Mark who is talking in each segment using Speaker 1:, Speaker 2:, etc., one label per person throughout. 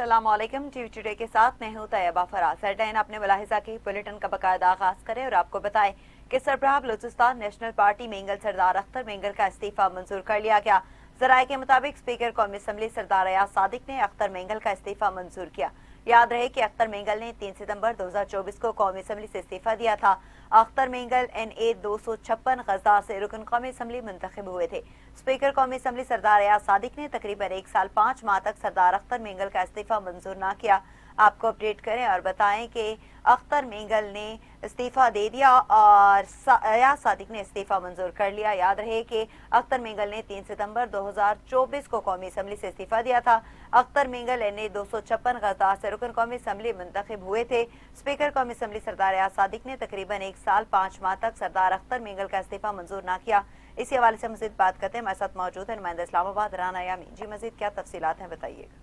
Speaker 1: अस्सलाम वालेकुम। TV today के साथ मैं हूं तैयबा फराज। हेडलाइन अपने मुलाहिजा के बुलेटिन का बाकायदा आगाज करें और आपको बताएं कि सरबराह बलूचिस्तान नेशनल पार्टी मेंगल सरदार अख्तर मेंगल का इस्तीफा मंजूर कर लिया गया। जराये के मुताबिक स्पीकर कौमी असम्बली सरदार अयाज सादिक ने अख्तर मेंगल का इस्तीफा मंजूर किया। याद रहे कि अख्तर मेंगल ने 3 सितंबर 2024 को कौमी असम्बली से इस्तीफा दिया था। अख्तर मेंगल NA 256 गजदार से रुकन कौमी असम्बली मुंतखब हुए थे। स्पीकर कौमी असम्बली सरदार अयाज सादिक ने तकरीबन 1 साल 5 माह तक सरदार अख्तर मेंगल का इस्तीफा मंजूर न किया। आपको अपडेट करें और बताएं कि अख्तर मेंगल ने इस्तीफा दे दिया और अयाज सादिक ने इस्तीफा मंजूर कर लिया। याद रहे कि अख्तर मेंगल ने 3 सितंबर 2024 को कौमी असम्बली से इस्तीफा दिया था। अख्तर मेंगल NA 256 गजदार से रुकन कौमी असम्बली मुंतखब हुए थे। स्पीकर कौमी असम्बली सरदार अयाज सादिक ने तकरीबन 1 साल 5 माह तक सरदार अख्तर मेंगल का इस्तीफा मंजूर न किया। इसी हवाले से मजीद बात करते हैं। हमारे साथ मौजूद है नुमाइंदा इस्लामाबाद राना यामीन जी। मजीद क्या तफसीलात हैं, बताइएगा।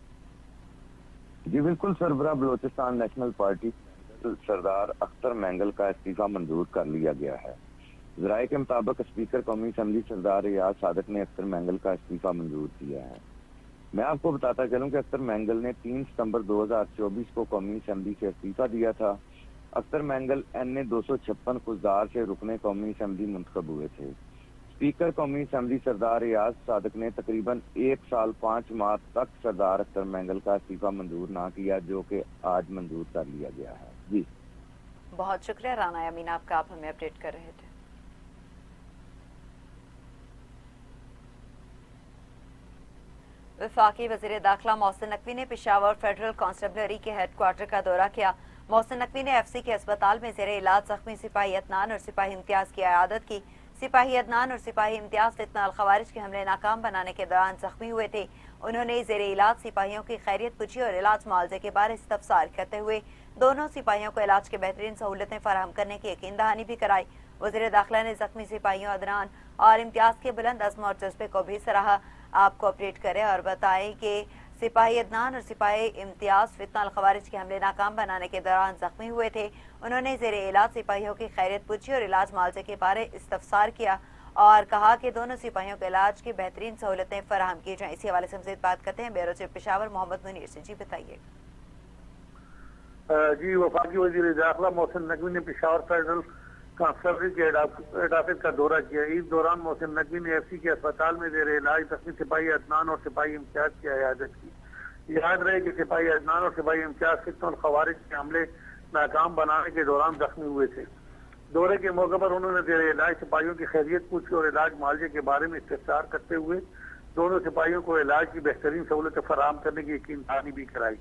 Speaker 2: जी बिल्कुल, सरबराह बलूचिस्तान नेशनल पार्टी सरदार अख्तर मेंगल का इस्तीफा मंजूर कर लिया गया है। जराये के मुताबिक स्पीकर कौमी असम्बली सरदार अयाज सादिक ने अख्तर मेंगल का इस्तीफा मंजूर किया है। मैं आपको बताता चलूं कि अख्तर मेंगल ने 3 सितंबर 2024 को कौमी असम्बली से इस्तीफा दिया था। अख्तर मेंगल NA 256 खुजदार से रुकने कौमी असम्बली मुंतखब हुए थे। स्पीकर कौमी असम्बली सरदार अयाज सादिक ने तकरीबन 1 साल 5 माह तक सरदार अख्तर मेंगल का इस्तीफा मंजूर ना किया, जो कि आज मंजूर कर लिया गया है। जी
Speaker 1: बहुत शुक्रिया राना यामीन आपका, आप हमें अपडेट कर रहे थे। वफाकी वज़ीर दाखिला मोहसिन नकवी ने पेशावर फेडरल कांस्टेबलरी के हेडक्वार्टर का दौरा किया। मोहसिन नकवी ने FC के अस्पताल में ज़ेरे इलाज जख्मी सिपाही अदनान और सिपाही इम्तियाज की इयादत की। सिपाही अदनान और सिपाही इम्तियाज फितना अल खवारिज के हमले नाकाम बनाने के दौरान जख्मी हुए थे। उन्होंने ज़ेरे इलाज सिपाहियों की खैरियत पूछी और इलाज मुआवजे के बारे इस्तफसार करते हुए दोनों सिपाहियों को इलाज की बेहतरीन सहूलतें फराहम करने की यकीन दहानी भी कराई। वज़ीर दाखिला ने जख्मी सिपाहियों अदनान और इम्तियाज के बुलंद अज़्म और जज्बे को भी सराहा। आपको अपडेट करें और बताएं कि सिपाही अदनान और सिपाही इम्तियाज फितना अल खवारिज के हमले नाकाम बनाने के दौरान जख्मी हुए थे। उन्होंने ज़ेरे इलाज सिपाहियों की खैरियत पूछी और इलाज मुआवजे के बारे इस्तफसार किया और कहा कि दोनों सिपाहियों के इलाज की बेहतरीन सहूलतें फराहम की जाएं। इसी हवाले से मज़ीद बात करते हैं ब्यूरो चीफ पेशावर मोहम्मद मुनीर से। जी बताइए।
Speaker 3: जी, वफाकी वज़ीर दाखिला मोहसिन नकवी ने पेशावर फेडरल कांस्टेबलरी के हेड ऑफिस का दौरा किया। इस दौरान मोहसिन नकवी ने FC के अस्पताल में ज़ेरे इलाज जख्मी सिपाही अदनान और सिपाही इम्तियाज की इयादत की। याद रहे कि सिपाही अदनान और सिपाही इम्तियाज फितना अल खवारिज के हमले नाकाम बनाने के दौरान जख्मी हुए थे। दौरे के मौके पर उन्होंने ज़ेरे इलाज सिपाहियों की खैरियत पूछी और इलाज मुआवजे के बारे में इस्तफसार करते हुए दोनों सिपाहियों को इलाज की बेहतरीन सहूलतें फराहम करने की यकीन दहानी भी कराई।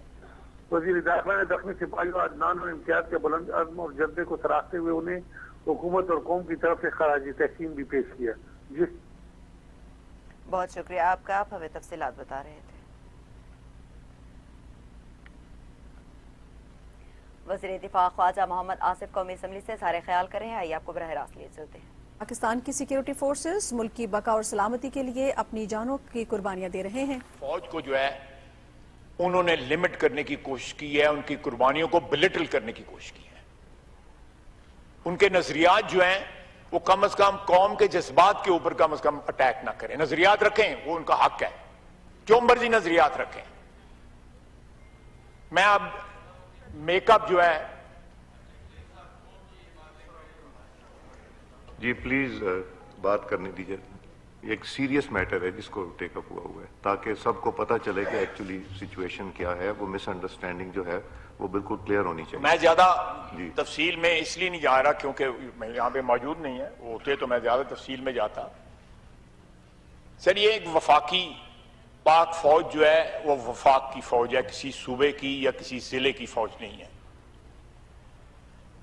Speaker 3: वज़ीर दाखिला ने जख्मी सिपाहियों अदनान और इम्तियाज के बुलंद अज़्म और जज्बे को सराहते हुए उन्हें हुकूमत और कौम की तरफ से खराज तहसीन भी पेश किया। जी
Speaker 1: बहुत शुक्रिया आपका, आप हमें तफसीलात बता रहे थे। वज़ीर दिफा ख्वाजा मोहम्मद आसिफ कौमी असम्बली से सारे ख्याल करें। आइए आपको बरह रास्त लिए चलते हैं।
Speaker 4: पाकिस्तान की सिक्योरिटी फोर्सेस मुल्क की बका और सलामती के लिए अपनी जानों की कुर्बानियां दे रहे हैं।
Speaker 5: फौज को जो है उन्होंने लिमिट करने की कोशिश की है, उनकी कुर्बानियों को बिलिटल करने की कोशिश की है। उनके नजरियात जो हैं वो कम से कम कौम के जज्बात के ऊपर कम से कम अटैक ना करें। नजरियात रखें, वो उनका हक है, जो मर्जी नजरियात रखें। मैं अब मेकअप जो है
Speaker 6: जी प्लीज बात करने दीजिए। एक सीरियस मैटर है जिसको टेकअप हुआ है, ताकि सबको पता चले कि एक्चुअली सिचुएशन क्या है। वो मिसअंडरस्टैंडिंग जो है वो बिल्कुल क्लियर होनी चाहिए।
Speaker 5: मैं ज्यादा तफसील में इसलिए नहीं जा रहा क्योंकि मैं यहाँ पे मौजूद नहीं है, वो होते तो मैं ज्यादा तफसील में जाता। सर, ये एक वफाकी पाक फौज जो है वो वफाक की फौज है, किसी सूबे की या किसी जिले की फौज नहीं है।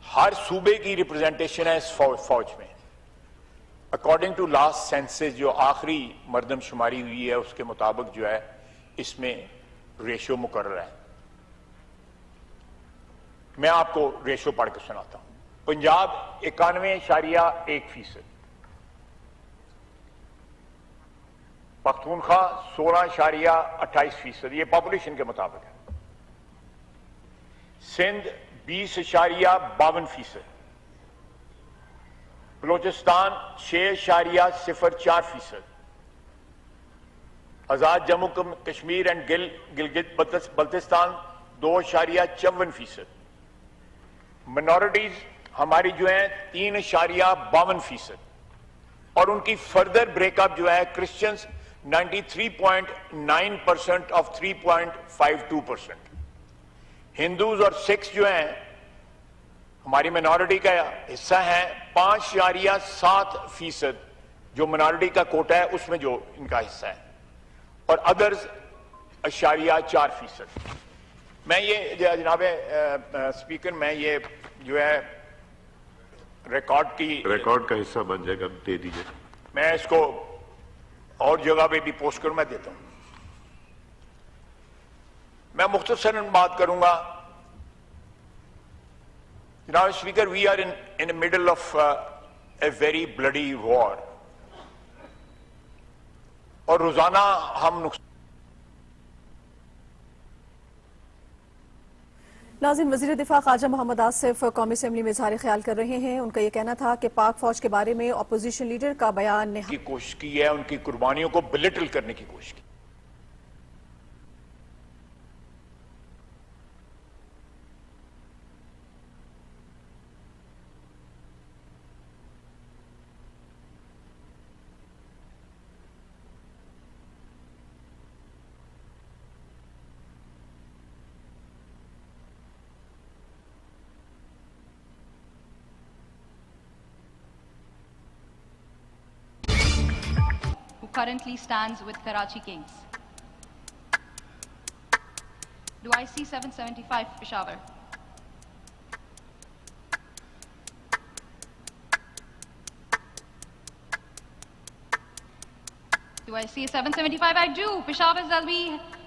Speaker 5: हर सूबे की रिप्रेजेंटेशन है इस फौज में। अकॉर्डिंग टू लास्ट सेंसस जो आखिरी मर्दमशुमारी हुई है उसके मुताबिक जो है इसमें रेशो मुकर्रर है। मैं आपको रेशो पढ़ के सुनाता हूं। पंजाब 91.1%, पख्तूनख्वा 16.28%, ये पॉपुलेशन के मुताबिक है। सिंध 20.52%, बलोचिस्तान 6.04%, आजाद जम्मू कश्मीर एंड गिलगित बल्तिस्तान 2.54%। minorities ہماری جو ہیں 3.52%، اور ان کی فردر بریک اپ جو ہے کرسچنز 93.9% آف 3.52%۔ ہندوز اور سکھ جو ہیں ہماری منارٹی کا حصہ ہے 5.7%، جو منارٹی کا کوٹا ہے اس میں جو ان کا حصہ ہے، اور ادرز 4%۔ میں یہ جناب اسپیکر میں یہ جو ہے
Speaker 6: ریکارڈ کا حصہ بن جائے گا، دے دیجئے۔
Speaker 5: میں اس کو اور جگہ پہ بھی پوسٹ کروں، میں دیتا ہوں۔ میں مختصراً بات کروں گا جناب speaker, we are in the middle of a very bloody war، اور روزانہ ہم
Speaker 4: ناظرین، وزیر دفاع خواجہ محمد آصف قومی اسمبلی میں اظہار خیال کر رہے ہیں۔ ان کا یہ کہنا تھا کہ پاک فوج کے بارے میں اپوزیشن لیڈر کا بیان
Speaker 5: کی کوشش کی ہے، ان کی قربانیوں کو بلٹل کرنے کی کوشش کی۔
Speaker 7: Currently stands with Karachi Kings. Do I see 775 Peshawar? Do I see 775? I do. Peshawar Zalmi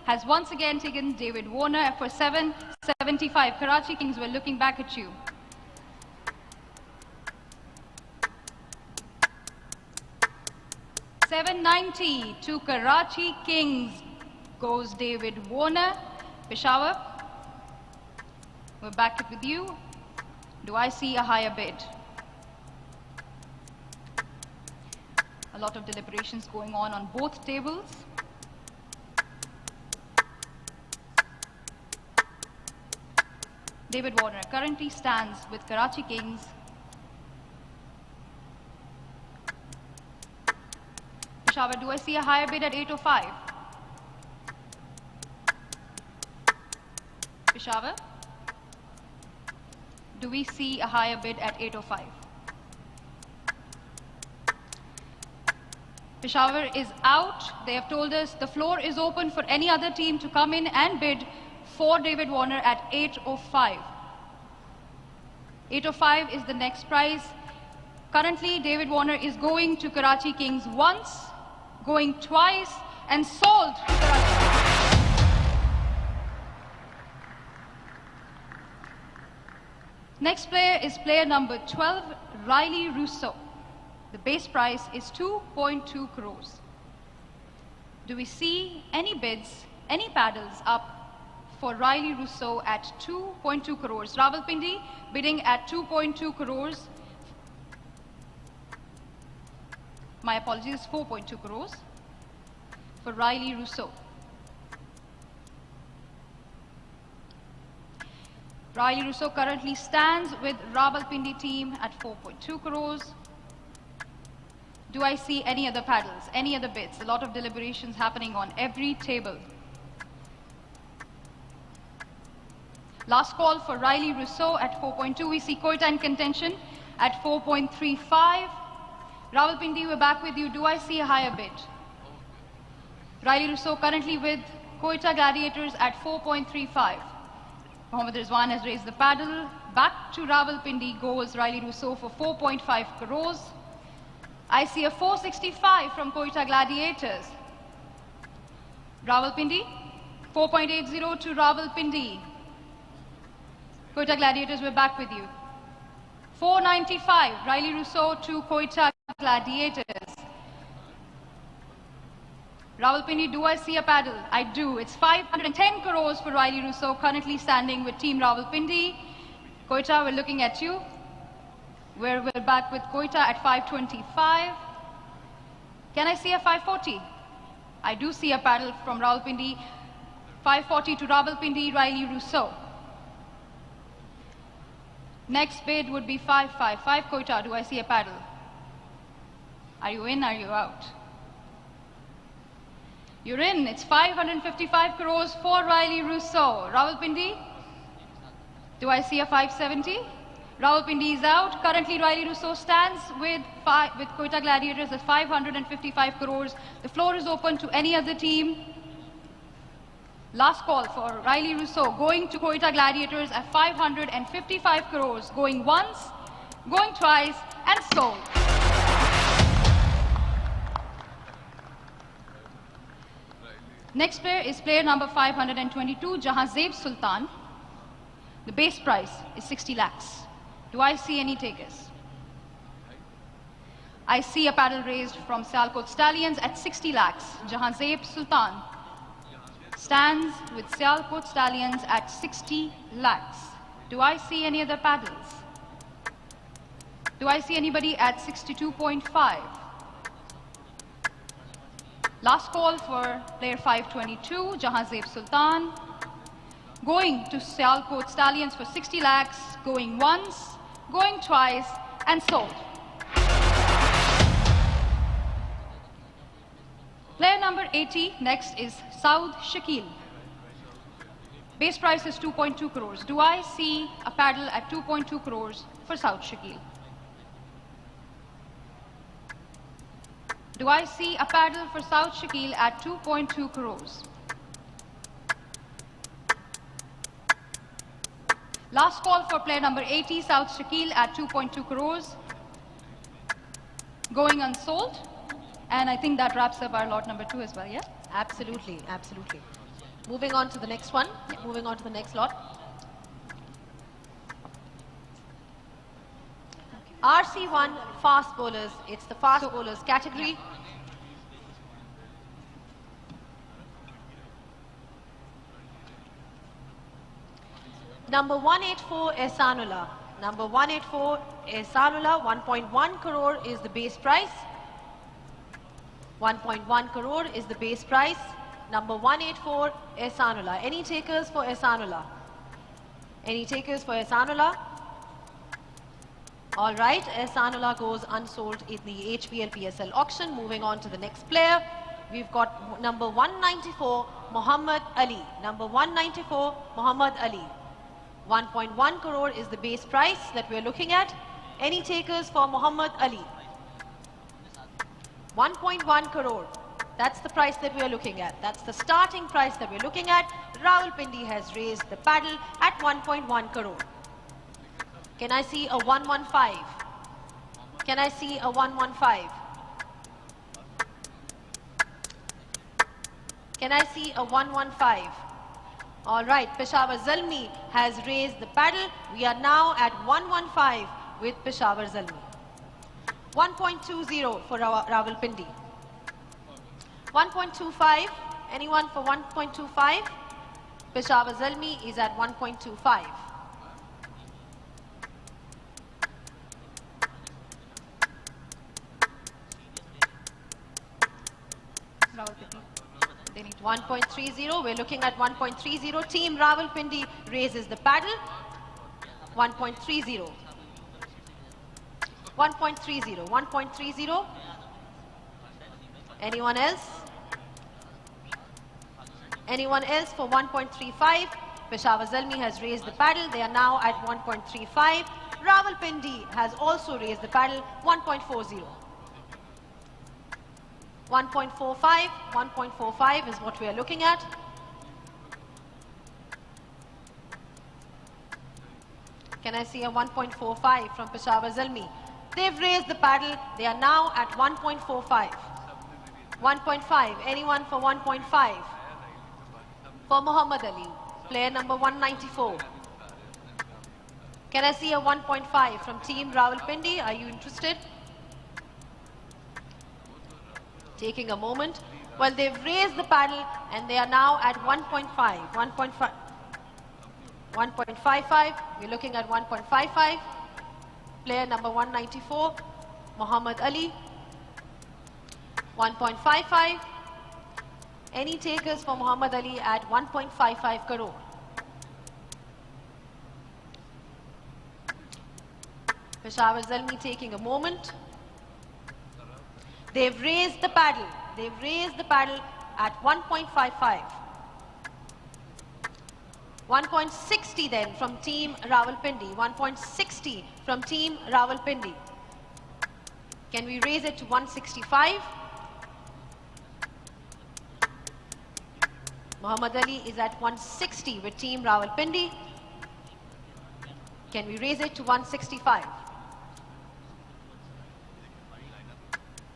Speaker 7: has once again taken David Warner for 775. Karachi Kings, we're looking back at you. $790 to Karachi Kings goes David Warner. Peshawar, we're back with you. Do I see a higher bid? A lot of deliberations going on both tables. David Warner currently stands with Karachi Kings. Peshawar, do I see a higher bid at 805? Peshawar, do we see a higher bid at 805? Peshawar is out. They have told us the floor is open for any other team to come in and bid for David Warner at 805. 805 is the next prize. Currently, David Warner is going to Karachi Kings once, going twice, and sold to Karachi Kings. Next player is player number 12, Riley Rousseau. The base price is 2.2 crores. Do we see any bids, any paddles up for Riley Rousseau at 2.2 crores? Rawalpindi bidding at 2.2 crores. My apologies, 4.2 crores for Riley Rousseau. Riley Rousseau currently stands with Rawalpindi team at 4.2 crores. Do I see any other paddles, any other bids? A lot of deliberations happening on every table. Last call for Riley Rousseau at 4.2. We see Koita in contention at 4.35. Rawalpindi, we're back with you. Do I see a higher bid? Riley Rousseau currently with Koita Gladiators at 4.35. Mohammad Rizwan has raised the paddle. Back to Rawalpindi goes Riley Rousseau for 4.5 crores. I see a 465 from Koita Gladiators. Rawalpindi, 4.80 to Rawalpindi. Koita Gladiators, we're back with you. 495, Riley Rousseau to Koita Gladiators. Rawalpindi, do I see a paddle? I do. It's 510 crores for Riley Rousseau, currently standing with Team Rawalpindi. Koita, we're looking at you. We're back with Koita at 525. Can I see a 540? I do see a paddle from Rawalpindi. 540 to Rawalpindi, Riley Rousseau. Next bid would be 555. Quetta, do I see a paddle? Are you in? Are you out? You're in. It's 555 crores for Riley Rousseau. Rawalpindi, do I see a 570? Rawalpindi is out. Currently, Riley Rousseau stands with Quetta Gladiators at 555 crores. The floor is open to any other team. Last call for Riley Rousseau, going to Quetta Gladiators at 555 crores, going once, going twice, and sold. Next player is player number 522, Jahanzeb Sultan. The base price is 60 lakhs. Do I see any takers? I see a paddle raised from Sialkot Stallions at 60 lakhs. Jahanzeb Sultan stands with Sialkot Stallions at 60 lakhs. Do I see any other paddles? Do I see anybody at 62.5? Last call for player 522, Jahanzeb Sultan. Going to Sialkot Stallions for 60 lakhs, going once, going twice, and sold. Player number 80 next is Saud Shakil. Base price is 2.2 crores. Do I see a paddle at 2.2 crores for Saud Shakil? Do I see a paddle for Saud Shakil at 2.2 crores? Last call for player number 80, Saud Shakil at 2.2 crores. Going unsold. And I think that wraps up our lot number 2 as well, yeah?
Speaker 8: Absolutely, absolutely. Moving on to the next one. Moving on to the next lot. RC1 fast bowlers. It's the fast bowlers category. Number 184 Ehsanullah. Number 184 Ehsanullah. 1.1 crore is the base price. 1.1 crore is the base price. Number 184 Ehsanullah. Any takers for Ehsanullah? Any takers for Ehsanullah? All right, Ehsanullah goes unsold in the HPL PSL auction. Moving on to the next player, we've got number 194 Muhammad Ali. Number 194 Muhammad Ali. 1.1 crore is the base price that we're looking at. Any takers for Muhammad Ali? 1.1 crore. That's the price that we're looking at. That's the starting price that we're looking at. Rawalpindi has raised the paddle at 1.1 crore. Can I see a 115? Can I see a 115? Can I see a 115? All right, Peshawar Zalmi has raised the paddle. We are now at 115 with Peshawar Zalmi. 1.20 for Rawalpindi. 1.25. Anyone for 1.25? Peshawar Zalmi is at 1.25.
Speaker 7: They need to
Speaker 8: 1.30. We're looking at 1.30. Team Rawalpindi raises the paddle. 1.30. 1.30. 1.30. Anyone else? Anyone else for 1.35? Peshawar Zalmi has raised the paddle. They are now at 1.35. Rawalpindi has also raised the paddle. 1.40. 1.45. 1.45 is what we are looking at. Can I see a 1.45 from Peshawar Zalmi? They've raised the paddle. They are now at 1.45. 1.5. Anyone for 1.5? For Muhammad Ali, player number 194. Can I see a 1.5 from Team Rawalpindi? Are you interested? Taking a moment. Well, they've raised the paddle and they are now at 1.5. 1.5. 1.55. We're looking at 1.55. Player number 194, Muhammad Ali. 1.55. Any takers for Muhammad Ali at 1.55 crore? Peshawar Zalmi taking a moment. They've raised the paddle. They've raised the paddle at 1.55. 1.60 then from Team Rawalpindi. 1.60 from Team Rawalpindi. Can we raise it to 165? Muhammad Ali is at 160 with Team Rawalpindi. Can we raise it to 165?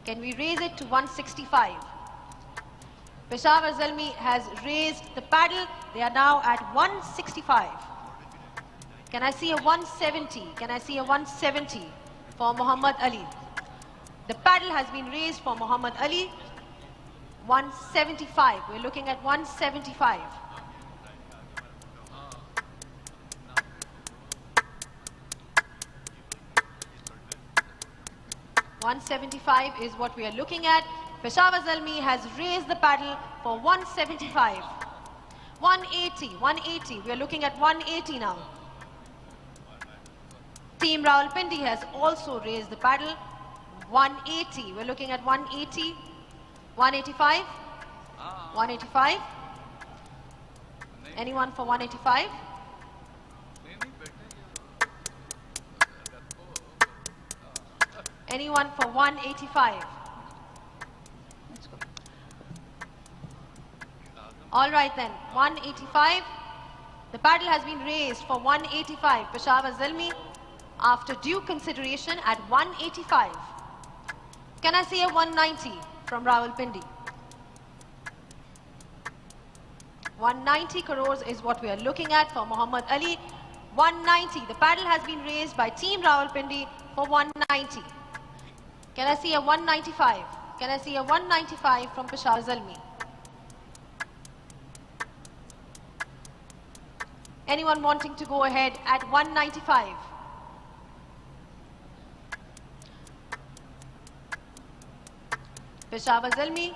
Speaker 8: Can we raise it to 165? Peshawar Zalmi has raised the paddle. They are now at 165. Can I see a 170? Can I see a 170 for Muhammad Ali? The paddle has been raised for Muhammad Ali. 175. We're looking at 175. $175 is what we are looking at. Peshawar Zalmi has raised the paddle for 175. 180, 180. We are looking at 180 now. Team Rawalpindi has also raised the paddle. 180. We're looking at 180. 185. 185. Anyone for 185? Anyone for 185? All right then, 185. The paddle has been raised for 185. Peshawar Zalmi, after due consideration, at 185. Can I see a 190 from Rawalpindi? 190 crores is what we are looking at for Muhammad Ali. 190. The paddle has been raised by Team Rawalpindi for 190. Can I see a 195? Can I see a 195 from Peshawar Zalmi? Anyone wanting to go ahead at 195? Peshawar Zalmi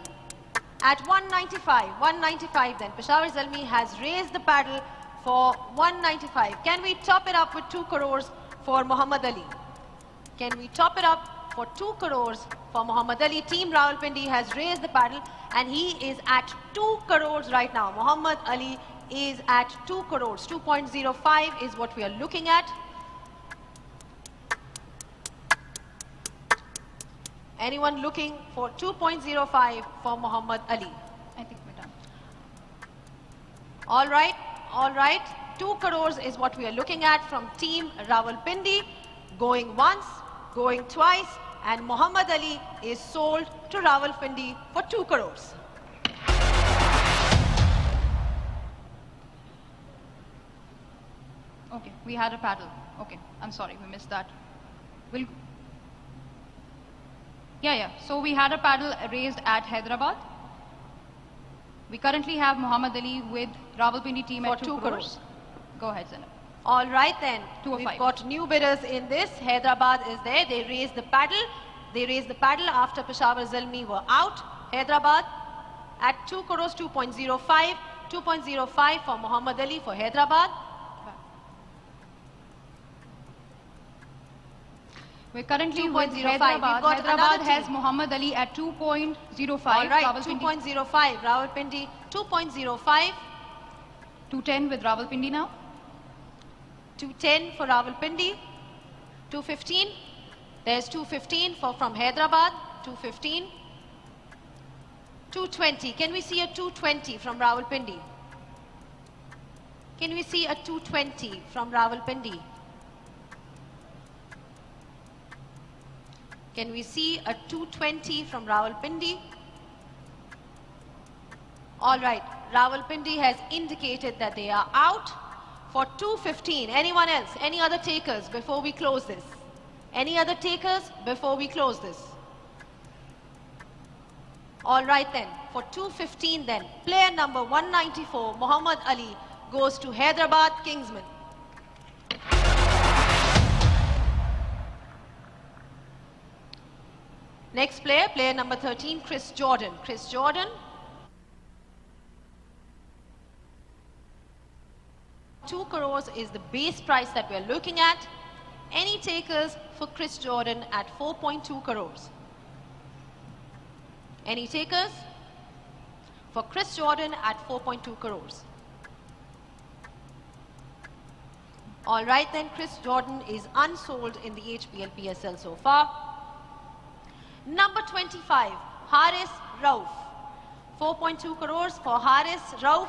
Speaker 8: at 195. 195 then. Peshawar Zalmi has raised the paddle for 195. Can we top it up with 2 crores for Muhammad Ali? Can we top it up for 2 crores for Muhammad Ali? Team Rawalpindi has raised the paddle and he is at 2 crores right now. Muhammad Ali is at 2 crores. 2.05 is what we are looking at. Anyone looking for 2.05 for Muhammad Ali?
Speaker 7: I think we're done.
Speaker 8: All right, all right. 2 crores is what we are looking at from Team Rawalpindi. Going once, going twice, and Muhammad Ali is sold to Rawalpindi for 2 crores.
Speaker 7: Okay, we had a paddle. Okay, I'm sorry, we missed that. We'll... Yeah. So we had a paddle raised at Hyderabad. We currently have Muhammad Ali with Rawalpindi team
Speaker 8: For
Speaker 7: at 2
Speaker 8: 2
Speaker 7: crores.
Speaker 8: crores.
Speaker 7: Go ahead, Zainab.
Speaker 8: All right then,
Speaker 7: 205.
Speaker 8: we've got new bidders in this. Hyderabad is there. They raised the paddle. They raised the paddle after Peshawar Zalmi were out. Hyderabad at 2 crores, 2.05. 2.05 for Muhammad Ali for Hyderabad.
Speaker 7: We're currently with
Speaker 8: 2.05.
Speaker 7: Hyderabad.
Speaker 8: We've got
Speaker 7: Hyderabad
Speaker 8: another
Speaker 7: has
Speaker 8: team.
Speaker 7: Muhammad Ali at 2.05.
Speaker 8: All right,
Speaker 7: Rawalpindi
Speaker 8: 2.05. Rawalpindi 2.05.
Speaker 7: 210 with Rawalpindi now.
Speaker 8: 210 for Rawalpindi. 215. There's 215 from Hyderabad. 215. 220. Can we see a 220 from Rawalpindi? Can we see a 220 from Rawalpindi? Can we see a 220 from Rawalpindi? All right, Rawalpindi has indicated that they are out for 215. Anyone else? Any other takers before we close this? Any other takers before we close this? All right then, for 215 then, player number 194, Muhammad Ali, goes to Hyderabad Kingsman. Next player, player number 13, Chris Jordan. Chris Jordan. 4.2 crores is the base price that we are looking at. Any takers for Chris Jordan at 4.2 crores? Any takers for Chris Jordan at 4.2 crores? All right then, Chris Jordan is unsold in the HPL PSL so far. Number 25, Haris Rauf. 4.2 crores for Haris Rauf.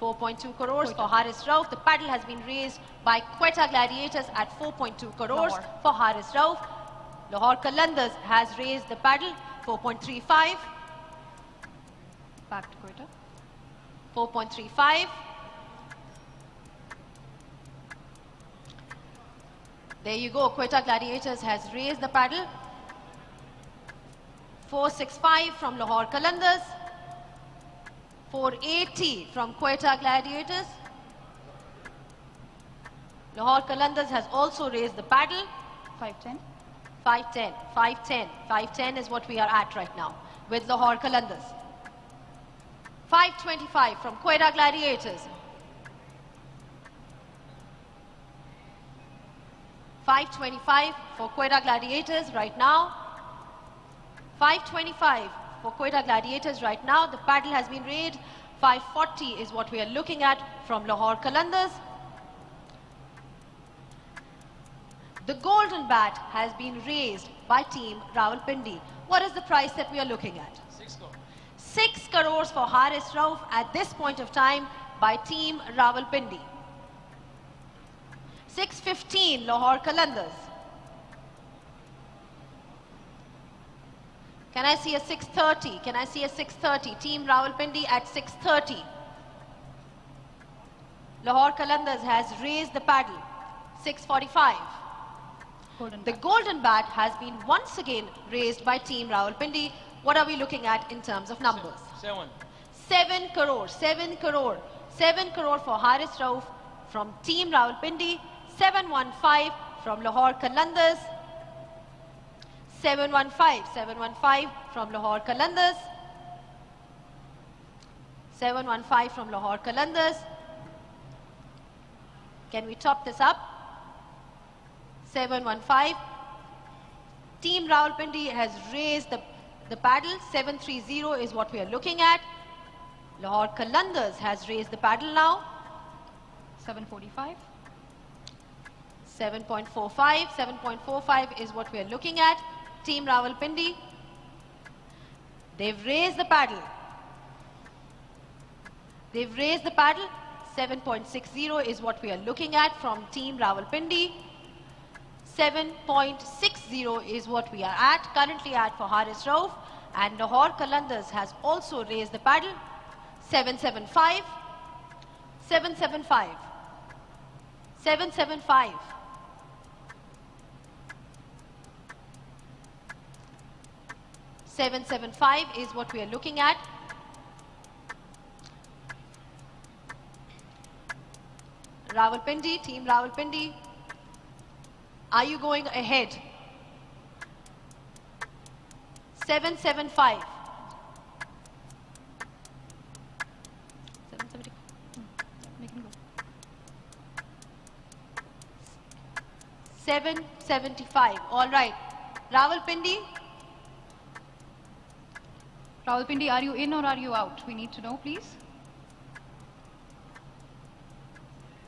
Speaker 8: 4.2 crores for Haris Rauf. The paddle has been raised by Quetta Gladiators at 4.2 crores for Haris Rauf. Lahore Qalandars has raised the paddle 4.35.
Speaker 7: Back to Quetta.
Speaker 8: 4.35. There you go. Quetta Gladiators has raised the paddle. 465 from Lahore Qalandars. 480 from Quetta Gladiators. Lahore Qalandars has also raised the paddle.
Speaker 7: 510.
Speaker 8: 510. 510. 510 is what we are at right now with Lahore Qalandars. 525 from Quetta Gladiators. 525 for Quetta Gladiators right now. 525 for Quetta Gladiators right now. The paddle has been raised. 540 is what we are looking at from Lahore Qalandars. The golden bat has been raised by Team Rawalpindi. What is the price that we are looking at?
Speaker 9: 6 crores.
Speaker 8: 6 crores for Haris Rauf at this point of time by Team Rawalpindi. 615 Lahore Qalandars. Can I see a 630? Can I see a 630? Team Rawalpindi at 630. Lahore Qalandars has raised the paddle. 645. The golden bat has been once again raised by Team Rawalpindi. What are we looking at in terms of numbers? 7 crore. 7 crore. 7 crore for Haris Rauf from Team Rawalpindi. 715 from Lahore Qalandars. 715. 715 from Lahore Qalandars. 715 from Lahore Qalandars. Can we top this up? 715. Team Rawalpindi has raised the paddle. 730 is what we are looking at. Lahore Qalandars has raised the paddle now.
Speaker 7: 745.
Speaker 8: 7.45. 7.45 is what we are looking at. Team Rawalpindi. They've raised the paddle. They've raised the paddle. 7.60 is what we are looking at from Team Rawalpindi. 7.60 is what we are at, currently at for Haris Rauf. And Lahore Qalandars has also raised the paddle. 775. 775. 775. 775 is what we are looking at. Rawalpindi, Team Rawalpindi, are you going ahead? 775.
Speaker 7: 770. Make him go.
Speaker 8: 775. All right. Rawalpindi.
Speaker 7: Rawalpindi, are you in or are you out? We need to know, please.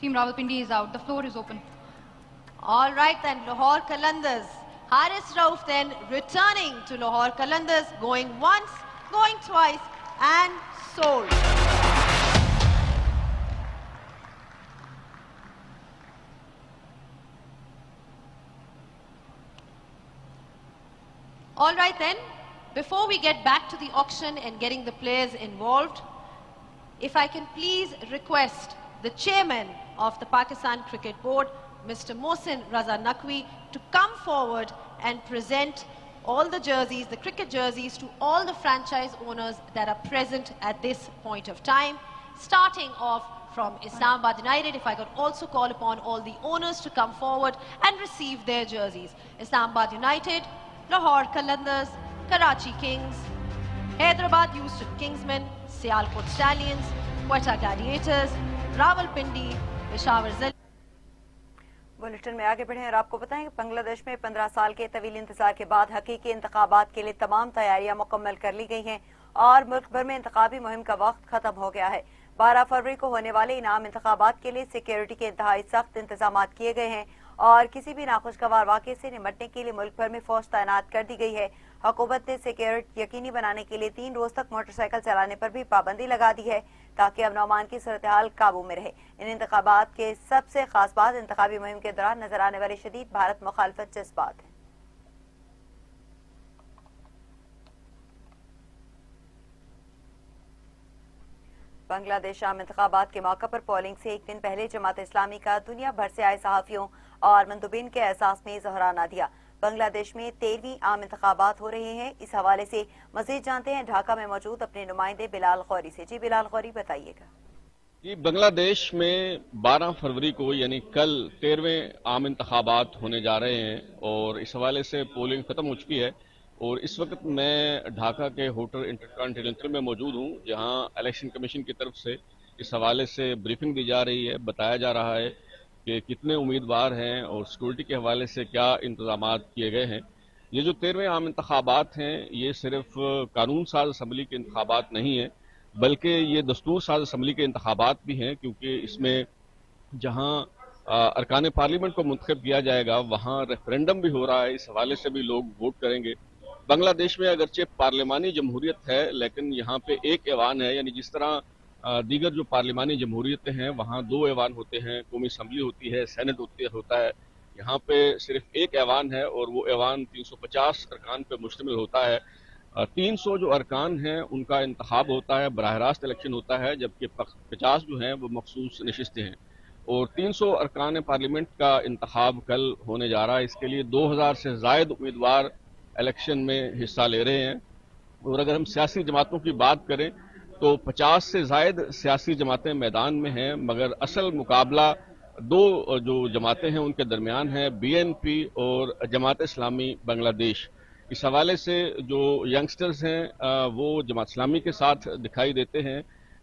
Speaker 7: Team Rawalpindi is out. The floor is open.
Speaker 8: All right then, Lahore Qalandars. Haris Rauf then returning to Lahore Qalandars, going once, going twice, and sold. All right then, before we get back to the auction and getting the players involved, if I can please request the chairman of the Pakistan Cricket Board, Mr. Mohsin Raza Naqvi, to come forward and present all the jerseys, the cricket jerseys, to all the franchise owners that are present at this point of time. Starting off from Islamabad United, if I could also call upon all the owners to come forward and receive their jerseys. Islamabad United, Lahore Qalandars, Karachi Kings, Hyderabad Houston Kingsmen, Sialkot Stallions, Quetta Gladiators, Rawalpindi, Peshawar Zilla.
Speaker 1: Bulletin में आगे बढ़ें और आपको बताएं कि बांग्लादेश में 15 साल के तवील इंतजार के बाद हकीकी इंतखाबात के लिए तमाम तैयारियां मुकम्मल कर ली गई हैं और मुल्क भर में इंतखाबी मुहिम का वक्त खत्म हो गया है। 12 फरवरी को होने वाले इन आम इंतखाबात के लिए सिक्योरिटी के इंतहाई सख्त इंतजाम किए गए हैं और किसी भी नाखुशगवार वाक़े से निमटने के लिए मुल्क भर में फौज तैनात कर दी गई है। हुकूमत ने सिक्योरिटी यकीनी बनाने के लिए 3 रोज तक मोटरसाइकिल चलाने पर भी पाबंदी लगा दी है ताकि अमन अमान की सूरत हाल काबू में रहे। इन इंतखाबात के सबसे खास बात इंतखाबी मुहिम के दौरान नजर आने वाली शदीद भारत मुखालफत जज्बात है। बांग्लादेश आम इंतखाबात के मौके पर पोलिंग से एक दिन पहले जमात इस्लामी का दुनिया भर से आए सहाफियों और मंदुबीन के एहसास में इजहाराना दिया। बांग्लादेश में 13वीं आम इंतखाबात हो रहे हैं। इस हवाले से मजीद जानते हैं ढाका में मौजूद अपने नुमाइंदे बिलाल गौरी से। जी बिलाल गौरी, बताइएगा।
Speaker 9: जी, बांग्लादेश में 12 फरवरी को यानी कल 13वें आम इंतखाबात होने जा रहे हैं और इस हवाले से पोलिंग खत्म हो चुकी है और इस वक्त मैं ढाका के होटल इंटरकॉन्टिनेंटल में मौजूद हूं, जहां इलेक्शन कमीशन की तरफ से इस हवाले से ब्रीफिंग दी जा रही है। बताया जा रहा है कि कितने उम्मीदवार हैं और सिक्योरिटी के हवाले से क्या इंतजाम किए गए हैं। ये जो 13वें आम इंतखाबात हैं, ये सिर्फ कानून साज असम्बली के इंतखाबात नहीं है, बल्कि ये दस्तूर साज असम्बली के इंतखाबात भी हैं, क्योंकि इसमें जहां अरकान पार्लियामेंट को मुंतखब किया जाएगा वहां रेफरेंडम भी हो रहा है। इस हवाले से भी लोग वोट करेंगे। बांग्लादेश में अगरचे पार्लिमानी जमहूरियत है, लेकिन यहाँ पे एक ऐवान है, यानी जिस तरह दीगर जो पार्लिमानी जमहूरियतें हैं वहाँ 2 ऐवान होते हैं, कौमी असम्बली होती है, सेनेट होता है। यहाँ पे सिर्फ एक ऐवान है और वो ऐवान 350 अरकान पे मुश्तमिल होता है। 300 जो अरकान हैं उनका इंतखाब होता है, बराह रास्त इलेक्शन होता है, जबकि 50 जो हैं वो मखसूस नशिस्तें हैं और 300 अरकान पार्लियामेंट का इंतखाब कल होने जा रहा है। इसके लिए 2000 से ज़ायद उम्मीदवार इलेक्शन में हिस्सा ले रहे हैं और अगर हम सियासी जमातों की बात करें तो 50 से ज़ायद सियासी जमातें मैदान में हैं, मगर असल मुकाबला 2 जो जमातें हैं उनके दरमियान है, BNP और जमात इस्लामी बांग्लादेश। इस हवाले से जो यंगस्टर्स हैं वो जमात इस्लामी के साथ दिखाई देते हैं,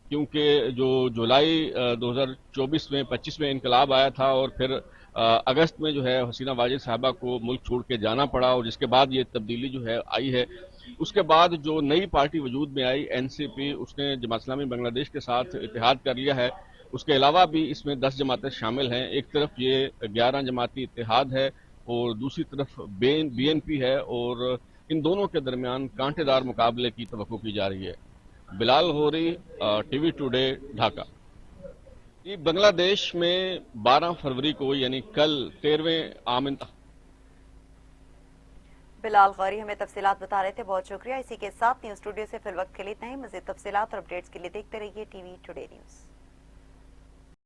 Speaker 9: क्योंकि जो जुलाई 2024 में 25 में इनकलाब आया था और फिर अगस्त में जो है हसीना वाजिद साहबा को मुल्क छोड़ के जाना पड़ा और जिसके बाद ये तब्दीली जो है आई है। उसके बाद जो नई पार्टी वजूद में आई NCP, उसने जमात इस्लामी बांग्लादेश के साथ इत्तेहाद कर लिया है। उसके अलावा भी इसमें 10 जमातें शामिल हैं। एक तरफ ये 11 जमाती इत्तेहाद है और दूसरी तरफ BNP है और इन दोनों के दरमियान कांटेदार मुकाबले की तवक्को की जा रही है। Bilal Gauri, TV today, Dhaka. बांग्लादेश में 12 फरवरी को यानी कल 13वें आम इंतखाब।
Speaker 1: बिलाल गौरी हमें तफसीलात बता रहे थे, बहुत शुक्रिया। इसी के साथ न्यूज स्टूडियो से फिल वक्त के लिए इतना ही। मज़ीद तफसीलात और अपडेट्स के लिए देखते रहिए TV टुडे न्यूज़।